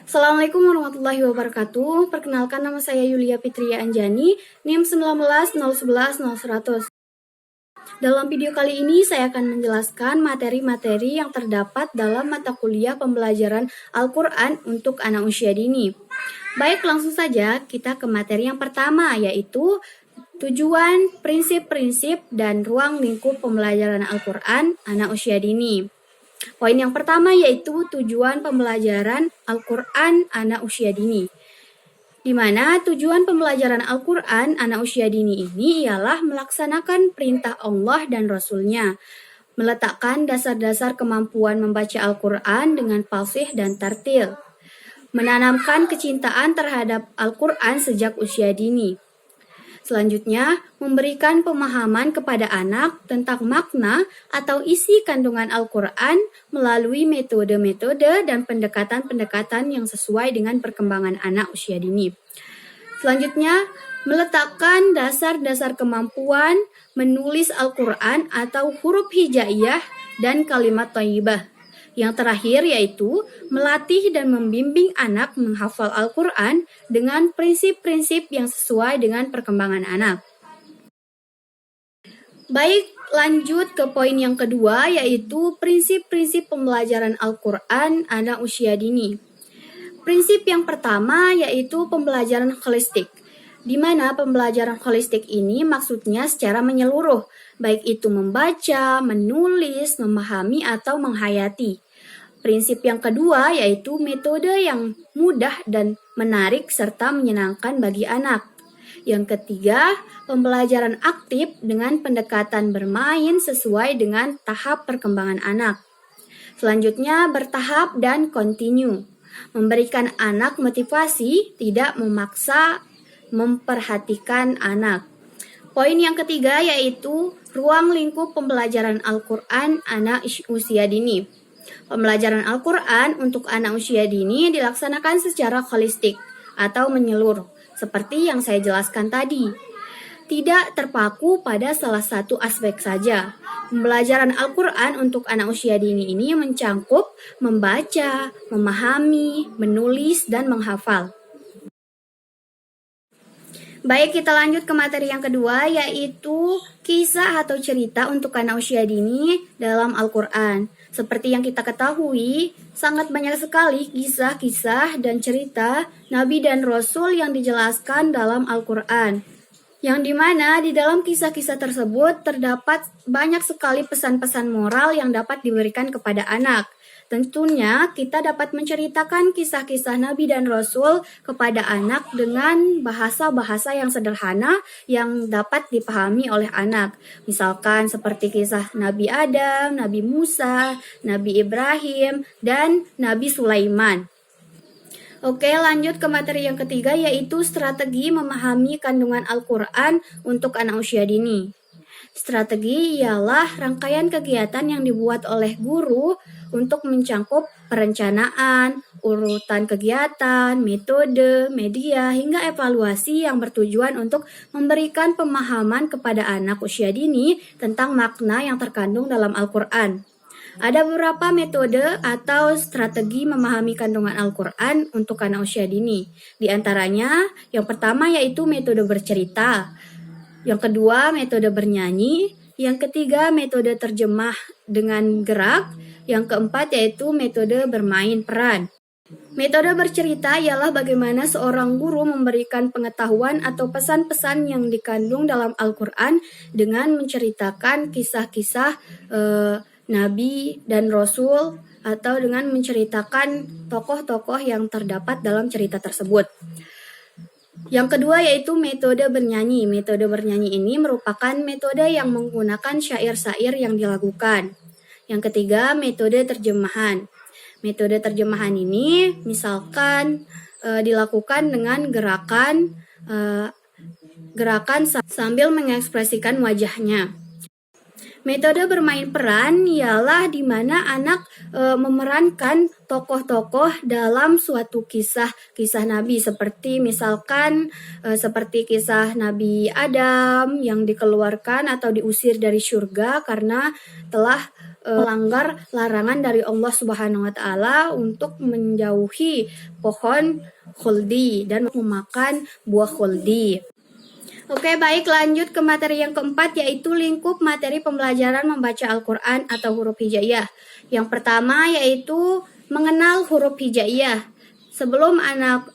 Assalamualaikum warahmatullahi wabarakatuh. Perkenalkan, nama saya Yulia Fitria Anjani, NIM 1901110100. Dalam video kali ini saya akan menjelaskan materi-materi yang terdapat dalam mata kuliah pembelajaran Al-Quran untuk anak usia dini. Baik, langsung saja kita ke materi yang pertama, yaitu tujuan, prinsip-prinsip, dan ruang lingkup pembelajaran Al-Quran anak usia dini. Poin yang pertama yaitu tujuan pembelajaran Al-Quran anak usia dini. Di mana tujuan pembelajaran Al-Quran anak usia dini ini ialah melaksanakan perintah Allah dan Rasul-Nya, meletakkan dasar-dasar kemampuan membaca Al-Quran dengan fasih dan tartil, menanamkan kecintaan terhadap Al-Quran sejak usia dini. Selanjutnya, memberikan pemahaman kepada anak tentang makna atau isi kandungan Al-Quran melalui metode-metode dan pendekatan-pendekatan yang sesuai dengan perkembangan anak usia dini. Selanjutnya, meletakkan dasar-dasar kemampuan menulis Al-Quran atau huruf hijaiyah dan kalimat thayyibah. Yang terakhir yaitu melatih dan membimbing anak menghafal Al-Quran dengan prinsip-prinsip yang sesuai dengan perkembangan anak. Baik, lanjut ke poin yang kedua yaitu prinsip-prinsip pembelajaran Al-Quran anak usia dini. Prinsip yang pertama yaitu pembelajaran holistik, di mana pembelajaran holistik ini maksudnya secara menyeluruh, baik itu membaca, menulis, memahami, atau menghayati. Prinsip yang kedua yaitu metode yang mudah dan menarik serta menyenangkan bagi anak. Yang ketiga, pembelajaran aktif dengan pendekatan bermain sesuai dengan tahap perkembangan anak. Selanjutnya, bertahap dan kontinu. Memberikan anak motivasi, tidak memaksa, memperhatikan anak. Poin yang ketiga yaitu ruang lingkup pembelajaran Al-Quran anak usia dini. Pembelajaran Al-Quran untuk anak usia dini dilaksanakan secara holistik atau menyeluruh, seperti yang saya jelaskan tadi. Tidak terpaku pada salah satu aspek saja. Pembelajaran Al-Quran untuk anak usia dini ini mencangkup membaca, memahami, menulis, dan menghafal. Baik, kita lanjut ke materi yang kedua, yaitu kisah atau cerita untuk anak usia dini dalam Al-Quran. Seperti yang kita ketahui, sangat banyak sekali kisah-kisah dan cerita Nabi dan Rasul yang dijelaskan dalam Al-Quran. Yang dimana di dalam kisah-kisah tersebut terdapat banyak sekali pesan-pesan moral yang dapat diberikan kepada anak. Tentunya kita dapat menceritakan kisah-kisah Nabi dan Rasul kepada anak dengan bahasa-bahasa yang sederhana yang dapat dipahami oleh anak. Misalkan seperti kisah Nabi Adam, Nabi Musa, Nabi Ibrahim, dan Nabi Sulaiman. Oke, lanjut ke materi yang ketiga yaitu strategi memahami kandungan Al-Quran untuk anak usia dini. Strategi ialah rangkaian kegiatan yang dibuat oleh guru untuk mencangkup perencanaan, urutan kegiatan, metode, media, hingga evaluasi yang bertujuan untuk memberikan pemahaman kepada anak usia dini tentang makna yang terkandung dalam Al-Quran. Ada beberapa metode atau strategi memahami kandungan Al-Quran untuk anak usia dini. Di antaranya, yang pertama yaitu metode bercerita. Yang kedua, metode bernyanyi. Yang ketiga, metode terjemah dengan gerak. Yang keempat, yaitu metode bermain peran. Metode bercerita ialah bagaimana seorang guru memberikan pengetahuan atau pesan-pesan yang dikandung dalam Al-Quran dengan menceritakan kisah-kisah Nabi dan Rasul atau dengan menceritakan tokoh-tokoh yang terdapat dalam cerita tersebut. Yang kedua yaitu metode bernyanyi. Metode bernyanyi ini merupakan metode yang menggunakan syair-syair yang dilakukan. Yang ketiga, metode terjemahan. Metode terjemahan ini misalkan dilakukan dengan gerakan sambil mengekspresikan wajahnya. Metode bermain peran ialah di mana anak memerankan tokoh-tokoh dalam suatu kisah Nabi, seperti misalkan seperti kisah Nabi Adam yang dikeluarkan atau diusir dari surga karena telah melanggar larangan dari Allah Subhanahu wa taala untuk menjauhi pohon khuldi dan memakan buah khuldi. Oke, baik, lanjut ke materi yang keempat, yaitu lingkup materi pembelajaran membaca Al-Quran atau huruf hijaiyah. Yang pertama yaitu mengenal huruf hijaiyah. Sebelum anak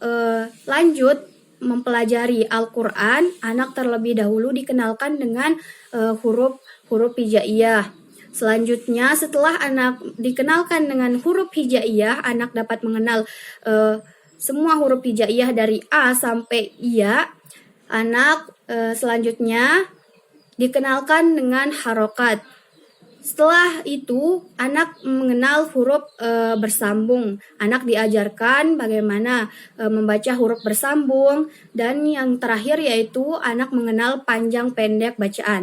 lanjut mempelajari Al-Quran, anak terlebih dahulu dikenalkan dengan huruf hijaiyah. Selanjutnya, setelah anak dikenalkan dengan huruf hijaiyah, anak dapat mengenal semua huruf hijaiyah dari A sampai Ya. Anak selanjutnya dikenalkan dengan harokat. Setelah itu, anak mengenal huruf bersambung. Anak diajarkan bagaimana membaca huruf bersambung. Dan yang terakhir yaitu anak mengenal panjang pendek bacaan.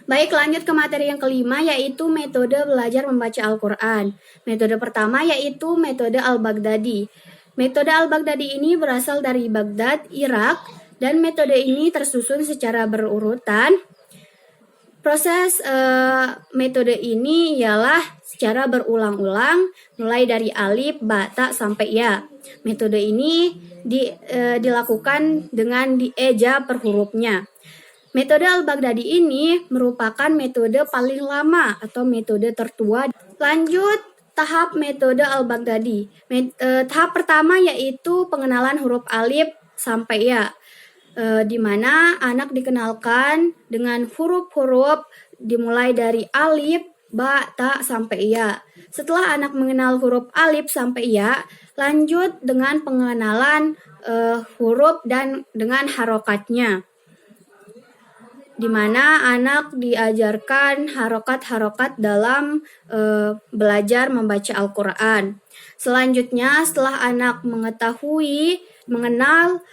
Baik, lanjut ke materi yang kelima, yaitu metode belajar membaca Al-Quran. Metode pertama yaitu metode Al-Baghdadi. Metode Al-Baghdadi ini berasal dari Baghdad, Irak, dan metode ini tersusun secara berurutan. Proses metode ini ialah secara berulang-ulang, mulai dari alif, ba, ta, sampai ya. Metode ini dilakukan dengan dieja per hurufnya. Metode Al-Baghdadi ini merupakan metode paling lama atau metode tertua. Lanjut tahap metode Al-Baghdadi. Tahap pertama yaitu pengenalan huruf alif sampai ya. Di mana anak dikenalkan dengan huruf-huruf dimulai dari alif, ba, ta, sampai ya. Setelah anak mengenal huruf alif sampai ya, lanjut dengan pengenalan huruf dan dengan harokatnya. Di mana anak diajarkan harokat-harokat dalam belajar membaca Al-Quran. Selanjutnya, setelah anak mengenal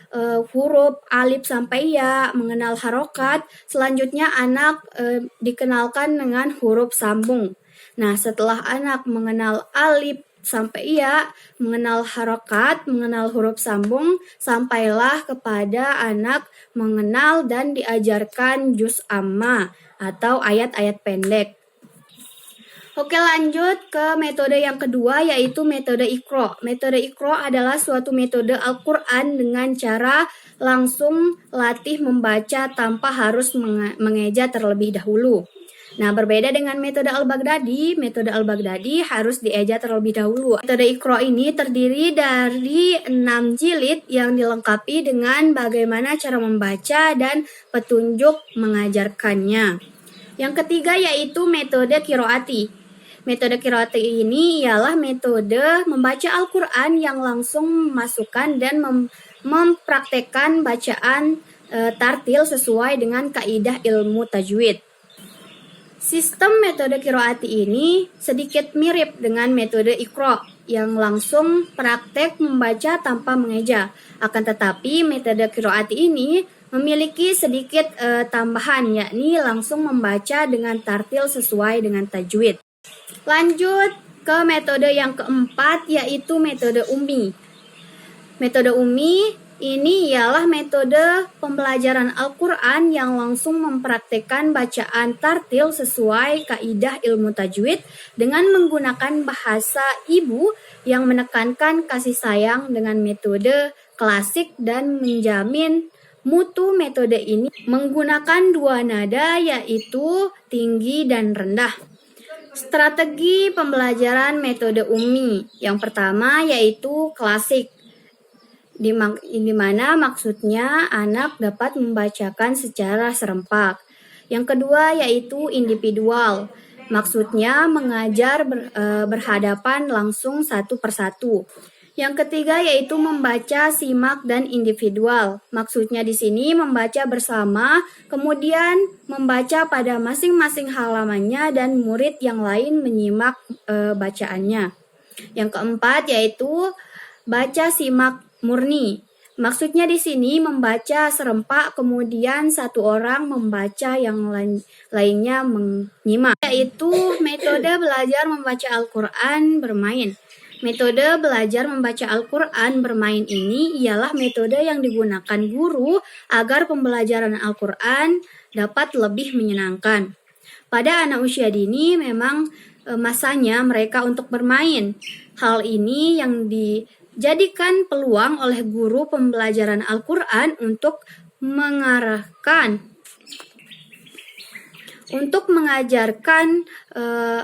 huruf alif sampai ya, mengenal harokat, selanjutnya anak dikenalkan dengan huruf sambung. Nah, setelah anak mengenal alif sampai ya, mengenal harokat, mengenal huruf sambung, sampailah kepada anak mengenal dan diajarkan juz amma atau ayat-ayat pendek. Oke, lanjut ke metode yang kedua, yaitu metode Iqra. Metode Iqra adalah suatu metode Al-Quran dengan cara langsung latih membaca tanpa harus mengeja terlebih dahulu. Nah, berbeda dengan metode Al-Baghdadi harus dieja terlebih dahulu. Metode Iqra ini terdiri dari 6 jilid yang dilengkapi dengan bagaimana cara membaca dan petunjuk mengajarkannya. Yang ketiga yaitu metode Qiraati. Metode Qiraati ini ialah metode membaca Al-Quran yang langsung memasukkan dan mempraktekkan bacaan tartil sesuai dengan kaidah ilmu tajwid. Sistem metode Qiraati ini sedikit mirip dengan metode Iqra yang langsung praktek membaca tanpa mengeja. Akan tetapi metode Qiraati ini memiliki sedikit tambahan, yakni langsung membaca dengan tartil sesuai dengan tajwid. Lanjut ke metode yang keempat, yaitu metode Ummi. Metode Ummi ini ialah metode pembelajaran Al-Quran yang langsung mempraktekkan bacaan tartil sesuai kaidah ilmu tajwid dengan menggunakan bahasa ibu yang menekankan kasih sayang dengan metode klasik dan menjamin mutu metode ini menggunakan dua nada, yaitu tinggi dan rendah. Strategi pembelajaran metode Ummi. Yang pertama yaitu klasik, di mana maksudnya anak dapat membacakan secara serempak. Yang kedua yaitu individual, maksudnya mengajar berhadapan langsung satu persatu. Yang ketiga yaitu membaca simak dan individual. Maksudnya di sini membaca bersama, kemudian membaca pada masing-masing halamannya dan murid yang lain menyimak bacaannya. Yang keempat yaitu baca simak murni. Maksudnya di sini membaca serempak, kemudian satu orang membaca, yang lainnya menyimak. Yaitu metode belajar membaca Al-Quran bermain. Metode belajar membaca Al-Quran bermain ini ialah metode yang digunakan guru agar pembelajaran Al-Quran dapat lebih menyenangkan. Pada anak usia dini memang masanya mereka untuk bermain. Hal ini yang dijadikan peluang oleh guru pembelajaran Al-Quran untuk mengajarkan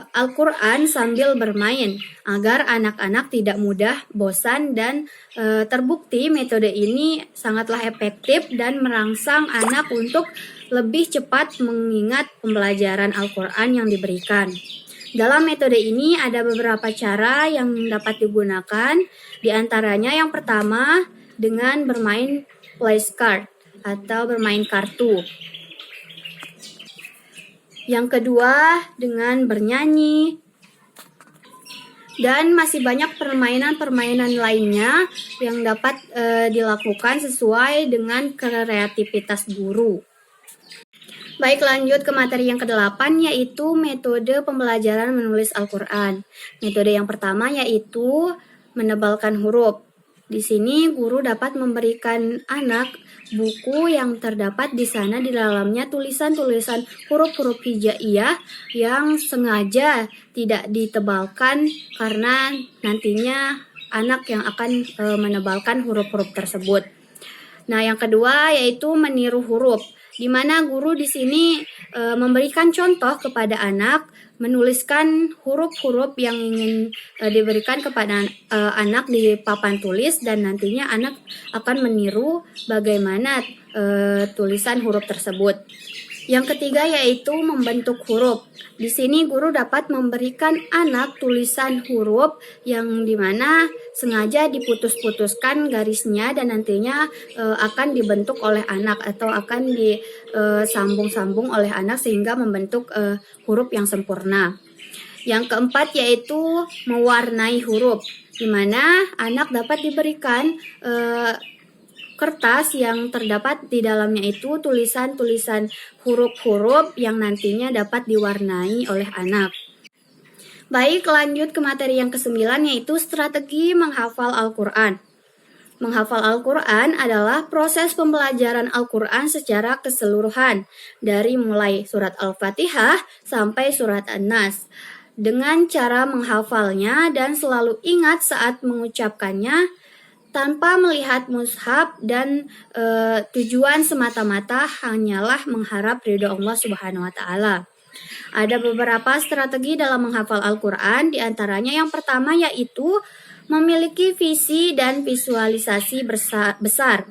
Al-Quran sambil bermain agar anak-anak tidak mudah bosan, dan terbukti metode ini sangatlah efektif dan merangsang anak untuk lebih cepat mengingat pembelajaran Al-Quran yang diberikan. Dalam metode ini ada beberapa cara yang dapat digunakan, di antaranya yang pertama dengan bermain flashcard atau bermain kartu. Yang kedua dengan bernyanyi, dan masih banyak permainan-permainan lainnya yang dapat dilakukan sesuai dengan kreativitas guru. Baik, lanjut ke materi yang ke-8, yaitu metode pembelajaran menulis Al-Quran. Metode yang pertama yaitu menebalkan huruf. Di sini guru dapat memberikan anak buku yang terdapat di sana di dalamnya tulisan-tulisan huruf-huruf hijaiyah yang sengaja tidak ditebalkan karena nantinya anak yang akan menebalkan huruf-huruf tersebut. Nah, yang kedua yaitu meniru huruf, di mana guru di sini memberikan contoh kepada anak menuliskan huruf-huruf yang ingin diberikan kepada anak di papan tulis, dan nantinya anak akan meniru bagaimana tulisan huruf tersebut. Yang ketiga yaitu membentuk huruf. Di sini guru dapat memberikan anak tulisan huruf yang dimana sengaja diputus-putuskan garisnya, dan nantinya akan dibentuk oleh anak atau akan disambung-sambung oleh anak sehingga membentuk huruf yang sempurna. Yang keempat yaitu mewarnai huruf, di mana anak dapat diberikan kertas yang terdapat di dalamnya itu tulisan-tulisan huruf-huruf yang nantinya dapat diwarnai oleh anak. Baik, lanjut ke materi yang ke-9 yaitu strategi menghafal Al-Quran. Menghafal Al-Quran adalah proses pembelajaran Al-Quran secara keseluruhan, dari mulai surat Al-Fatihah sampai surat An-Nas, dengan cara menghafalnya dan selalu ingat saat mengucapkannya tanpa melihat mushaf, dan tujuan semata-mata hanyalah mengharap ridho Allah Subhanahu wa Ta'ala. Ada beberapa strategi dalam menghafal Al-Quran, di antaranya yang pertama yaitu memiliki visi dan visualisasi besar.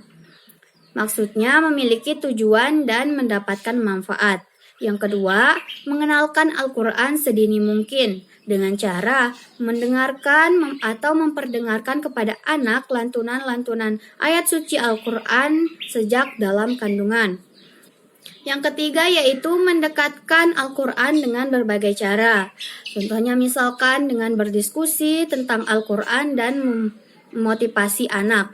Maksudnya memiliki tujuan dan mendapatkan manfaat. Yang kedua, mengenalkan Al-Quran sedini mungkin dengan cara mendengarkan atau memperdengarkan kepada anak lantunan-lantunan ayat suci Al-Quran sejak dalam kandungan. Yang ketiga yaitu mendekatkan Al-Quran dengan berbagai cara. Contohnya misalkan dengan berdiskusi tentang Al-Quran dan memotivasi anak.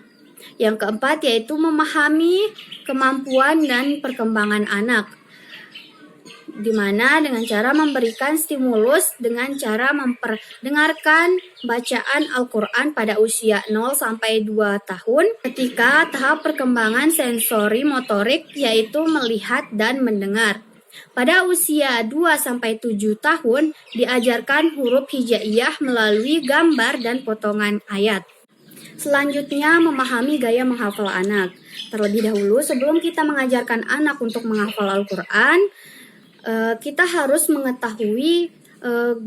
Yang keempat yaitu memahami kemampuan dan perkembangan anak, di mana dengan cara memberikan stimulus dengan cara memperdengarkan bacaan Al-Quran pada usia 0 sampai 2 tahun ketika tahap perkembangan sensori motorik yaitu melihat dan mendengar. Pada usia 2 sampai 7 tahun diajarkan huruf hijaiyah melalui gambar dan potongan ayat. Selanjutnya, memahami gaya menghafal anak. Terlebih dahulu sebelum kita mengajarkan anak untuk menghafal Al-Quran, kita harus mengetahui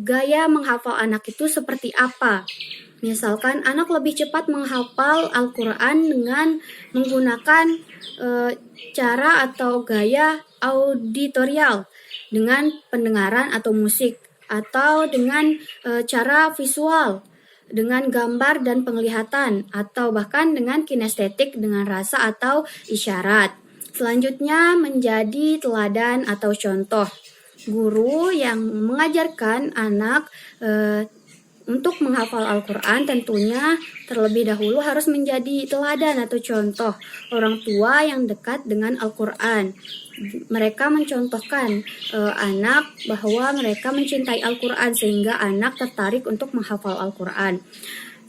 gaya menghafal anak itu seperti apa. Misalkan anak lebih cepat menghafal Al-Quran dengan menggunakan cara atau gaya auditorial dengan pendengaran atau musik, atau dengan cara visual dengan gambar dan penglihatan, atau bahkan dengan kinestetik dengan rasa atau isyarat. Selanjutnya menjadi teladan atau contoh. Guru yang mengajarkan anak untuk menghafal Al-Quran tentunya terlebih dahulu harus menjadi teladan atau contoh orang tua yang dekat dengan Al-Quran. Mereka mencontohkan anak bahwa mereka mencintai Al-Quran sehingga anak tertarik untuk menghafal Al-Quran.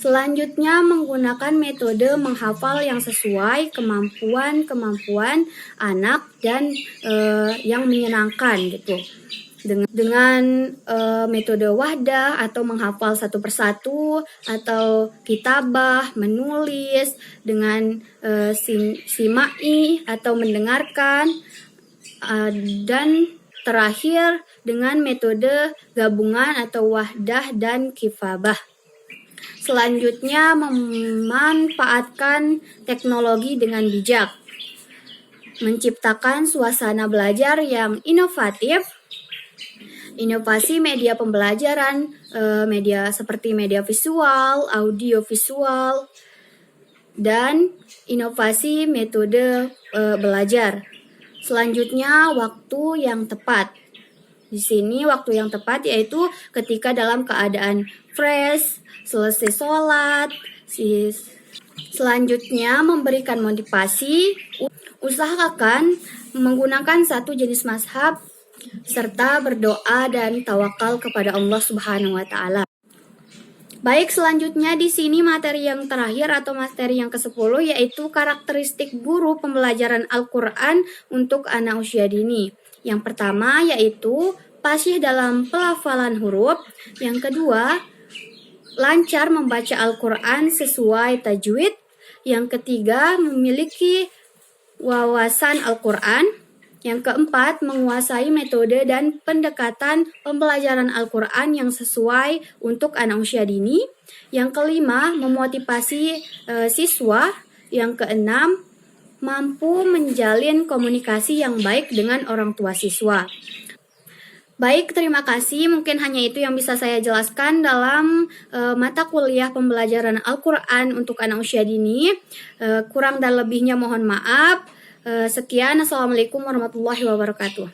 Selanjutnya menggunakan metode menghafal yang sesuai kemampuan anak dan yang menyenangkan gitu. dengan metode wahdah atau menghafal satu persatu, atau kitabah, menulis, dengan simai atau mendengarkan, dan terakhir dengan metode gabungan atau wahdah dan kifabah. Selanjutnya, memanfaatkan teknologi dengan bijak, menciptakan suasana belajar yang inovatif. Inovasi media pembelajaran, media seperti media visual, audio visual, dan inovasi metode belajar. Selanjutnya, waktu yang tepat. Di sini waktu yang tepat yaitu ketika dalam keadaan fresh, selesai sholat. Selanjutnya, memberikan motivasi. Usahakan menggunakan satu jenis mazhab serta berdoa dan tawakal kepada Allah Subhanahu wa taala. Baik, selanjutnya di sini materi yang terakhir atau materi yang ke-10 yaitu karakteristik guru pembelajaran Al-Qur'an untuk anak usia dini. Yang pertama yaitu fasih dalam pelafalan huruf. Yang kedua, lancar membaca Al-Qur'an sesuai tajwid. Yang ketiga, memiliki wawasan Al-Qur'an. Yang keempat, menguasai metode dan pendekatan pembelajaran Al-Qur'an yang sesuai untuk anak usia dini. Yang kelima, memotivasi siswa. Yang keenam, mampu menjalin komunikasi yang baik dengan orang tua siswa. Baik, terima kasih. Mungkin hanya itu yang bisa saya jelaskan dalam mata kuliah pembelajaran Al-Qur'an untuk anak usia dini. Kurang dan lebihnya mohon maaf. Sekian, Assalamualaikum warahmatullahi wabarakatuh.